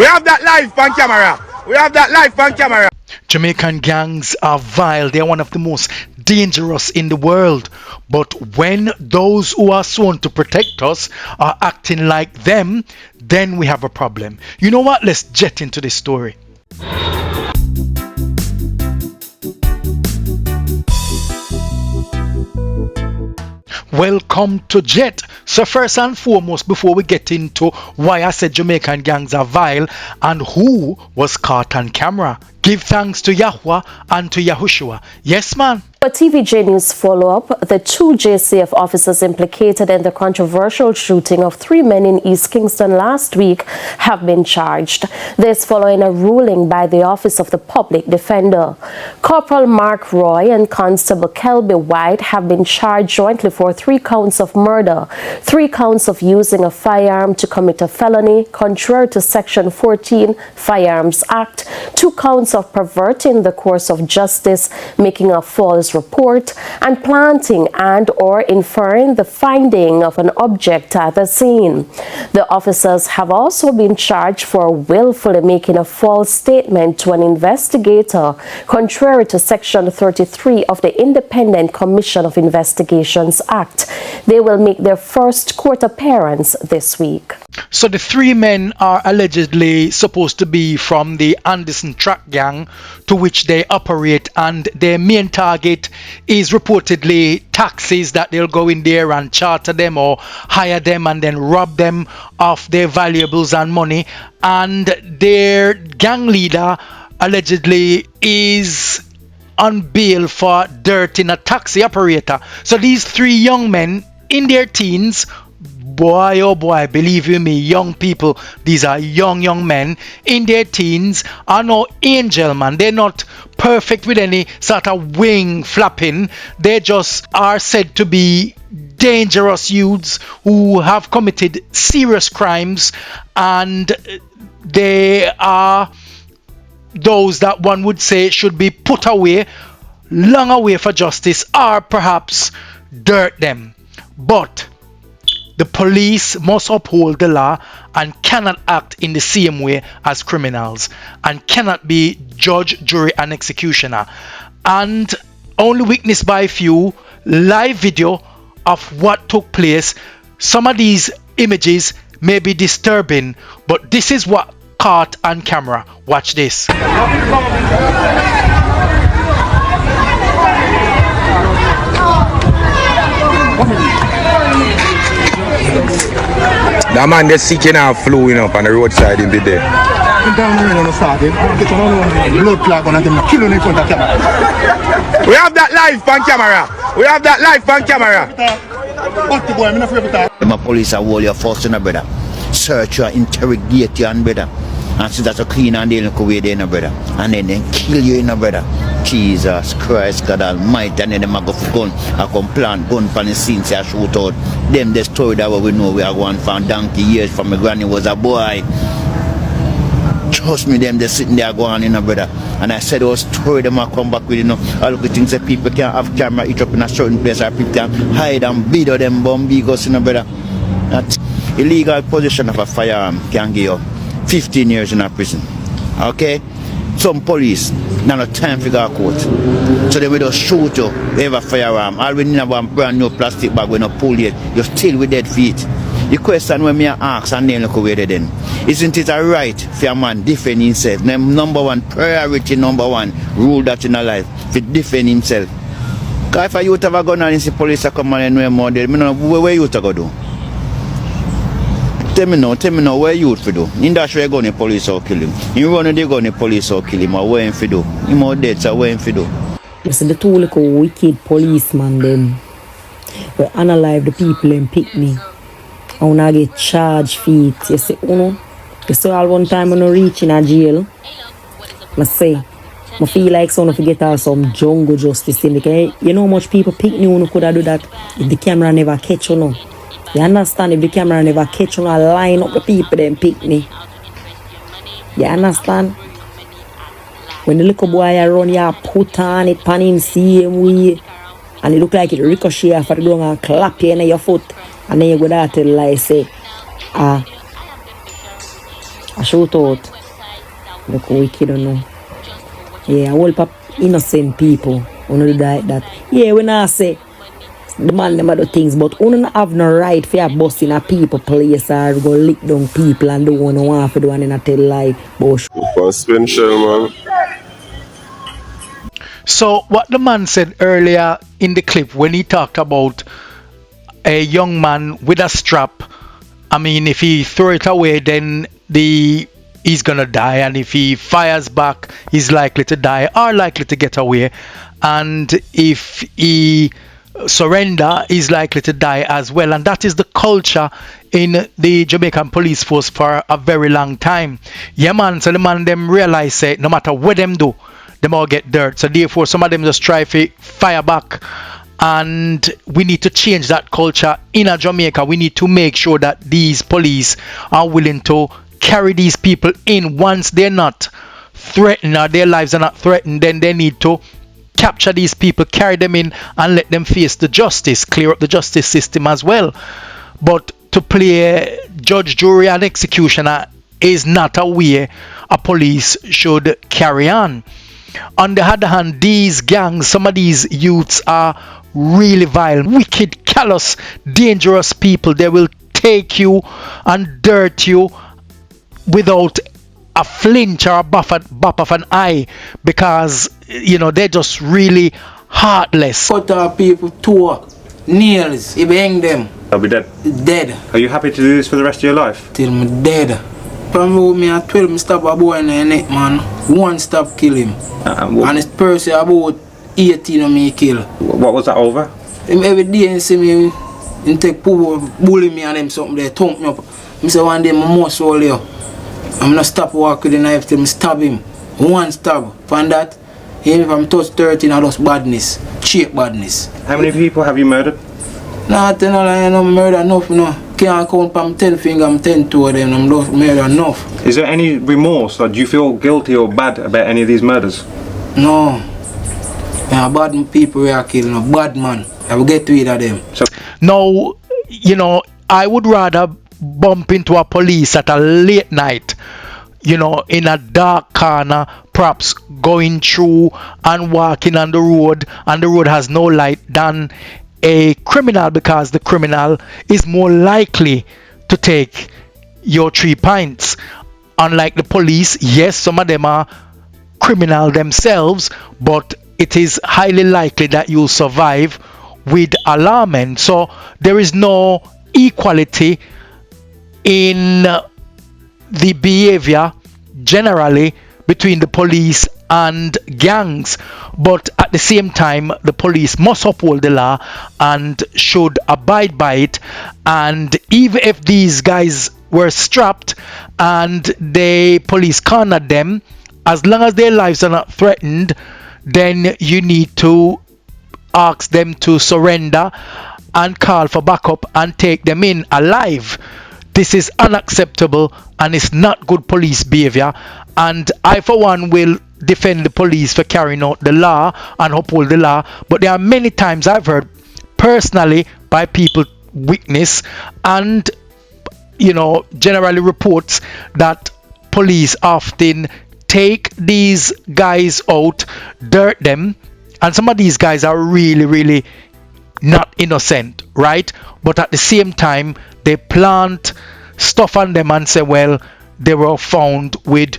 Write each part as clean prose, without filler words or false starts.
We have that live on camera. We have that live on camera. Jamaican gangs are vile. They are one of the most dangerous in the world. But when those who are sworn to protect us are acting like them, then we have a problem. You know what? Let's jet into this story. Welcome to Jet. So first and foremost, before we get into why I said Jamaican gangs are vile and who was caught on camera, give thanks to Yahweh and to Yahushua. Yes, man. A TVJ News follow-up, the two JCF officers implicated in the controversial shooting of 3 men in East Kingston last week have been charged. This following a ruling by the Office of the Public Defender. Corporal Mark Roy and Constable Kelby White have been charged jointly for 3 counts of murder, 3 counts of using a firearm to commit a felony, contrary to Section 14 Firearms Act, 2 counts of perverting the course of justice, making a false report, and planting and or inferring the finding of an object at the scene. The officers have also been charged for willfully making a false statement to an investigator, contrary to Section 33 of the Independent Commission of Investigations Act. They will make their first court appearance this week. So the 3 men are allegedly supposed to be from the Anderson Track gang to which they operate, and their main target is reportedly taxis that they'll go in there and charter them or hire them and then rob them of their valuables and money. And their gang leader allegedly is on bail for dirting a taxi operator. So these 3 young men in their teens, boy oh boy, believe you me, young people, these are young men in their teens, are no angel, man. They're not perfect with any sort of wing flapping. They just are said to be dangerous youths who have committed serious crimes, and they are those that one would say should be put away, long away for justice, or perhaps dirt them. But the police must uphold the law and cannot act in the same way as criminals, and cannot be judge, jury, and executioner. And only witnessed by few, live video of what took place. Some of these images may be disturbing, but this is what caught on camera. Watch this. That man just seeking out flowing up on the roadside in the day. We have that live on camera. We have that live on camera. My police are all your force, brother. Search you, interrogate you, brother. And see that's a clean and they'll go away there, brother. And then kill you, brother. Jesus Christ, God Almighty. And then them go for gun. I come plant gun for the scene, say I shoot out. Them the story that we know we are going for donkey years from my granny was a boy. Trust me, them they sitting there going, brother. And I said those story them I come back with, all of the things that people can't have camera each up in a certain place, or people can hide and beat them bombigos, brother. That illegal possession of a firearm can give you 15 years in a prison. Okay? Some police, now no time for go to court. So they will just shoot you, they have a firearm. All we need is one brand new plastic bag when you pull it, you're still with dead feet. The question when me ask and then look away then. Isn't it a right for a man defend himself? Number one priority, number one rule that in a life, to defend himself. Because if a youth have a gun and the police are coming and no more, then I don't know where youth are going to do. Tell me now, where youth for do? In that way, go the police or kill him. In run they go the police or kill him, or where him for do? Him or dead, so where him for do? You see the two little wicked policemen them, we analyze the people and pick me. I wanna get charged for it. You see, you see all one time when I reach in a jail, I say, I feel like someone forget out some jungle justice in because you know how much people pick me when could I do that if the camera never catch you now. You understand? If the camera never catch you, I line up the people then pick me. You understand? When the little boy I run, you put on it pan him same way, and it look like it ricochet off the ground and clap you in your foot, and then you go there to like say, a shootout. Look how wicked, you know. Yeah, a whole pop innocent people wanna do that. Yeah, when I say the man them do things, but you don't have no right for bust in a people place or go lick down people and do what you want for do and then I tell lie. But man. So what the man said earlier in the clip when he talked about a young man with a strap, I mean, if he throw it away, then he's gonna die, and if he fires back, he's likely to die or likely to get away, and if he surrender, he's likely to die as well. And that is the culture in the Jamaican police force for a very long time. Yeah, man. So the man them realize say no matter what them do, them all get dirt. So therefore, some of them just try to fire back. And we need to change that culture in Jamaica. We need to make sure that these police are willing to carry these people in once they're not threatened or their lives are not threatened. Then they need to capture these people, carry them in, and let them face the justice, clear up the justice system as well. But to play judge, jury, and executioner is not a way a police should carry on. On the other hand, these gangs, some of these youths are really vile, wicked, callous, dangerous people. They will take you and dirt you without a flinch or a bop of an eye, because they're just really heartless. Cut off people toe, nails, if you hang them, They'll be dead. Dead. Are you happy to do this for the rest of your life? Till me dead. From me at 12, me stab a boy in the neck, man. One stab kill him. And this person about 18 of me kill. What was that over? Every day he see me, he take bully me and them something there, thump me up. I say one day my must hold you. I'm not stop walk with the knife till me stab him. One stab. From that, even if I'm touch 13, I just badness. Cheap badness. How many people have you murdered? Nah, I know murder enough, no. Can't count from 10 fingers, I'm 10 two of them, I'm not murder enough. Is there any remorse, or do you feel guilty or bad about any of these murders? No. Yeah, bad people we are killing, no bad man. I will get rid of them. So now, I would rather bump into a police at a late night, in a dark corner, perhaps going through and walking on the road, and the road has no light, than a criminal, because the criminal is more likely to take your 3 pints. Unlike the police, yes, some of them are criminal themselves, but it is highly likely that you'll survive with alarming. So there is no equality in the behavior generally between the police and gangs, but at the same time the police must uphold the law and should abide by it. And even if these guys were strapped and the police cornered them, as long as their lives are not threatened, then you need to ask them to surrender and call for backup and take them in alive. This is unacceptable and it's not good police behavior, and I for one will defend the police for carrying out the law and uphold the law. But there are many times I've heard personally by people witness and generally reports that police often take these guys out, dirt them, and some of these guys are really, really not innocent, right? But at the same time they plant stuff on them and say, well, they were found with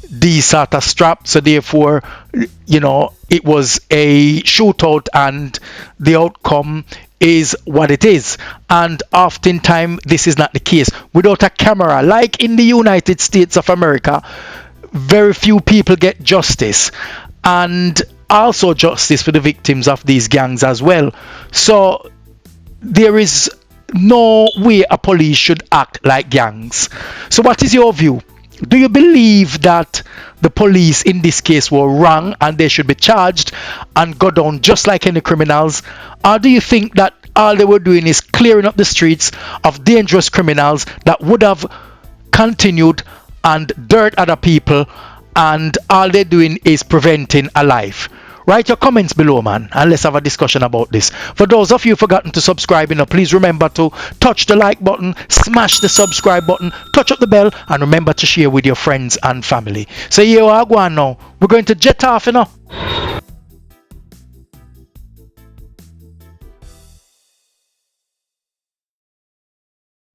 these sort of straps, so therefore it was a shootout and the outcome is what it is. And oftentimes this is not the case. Without a camera, like in the United States of America, very few people get justice, and also justice for the victims of these gangs as well. So there is no way a police should act like gangs. So what is your view? Do you believe that the police in this case were wrong and they should be charged and go down just like any criminals? Or do you think that all they were doing is clearing up the streets of dangerous criminals that would have continued and dirt other people, and all they're doing is preventing a life? Write your comments below, man, and let's have a discussion about this. For those of you who've forgotten to subscribe, please remember to touch the like button, smash the subscribe button, touch up the bell, and remember to share with your friends and family. So here I go on now. We're going to jet off,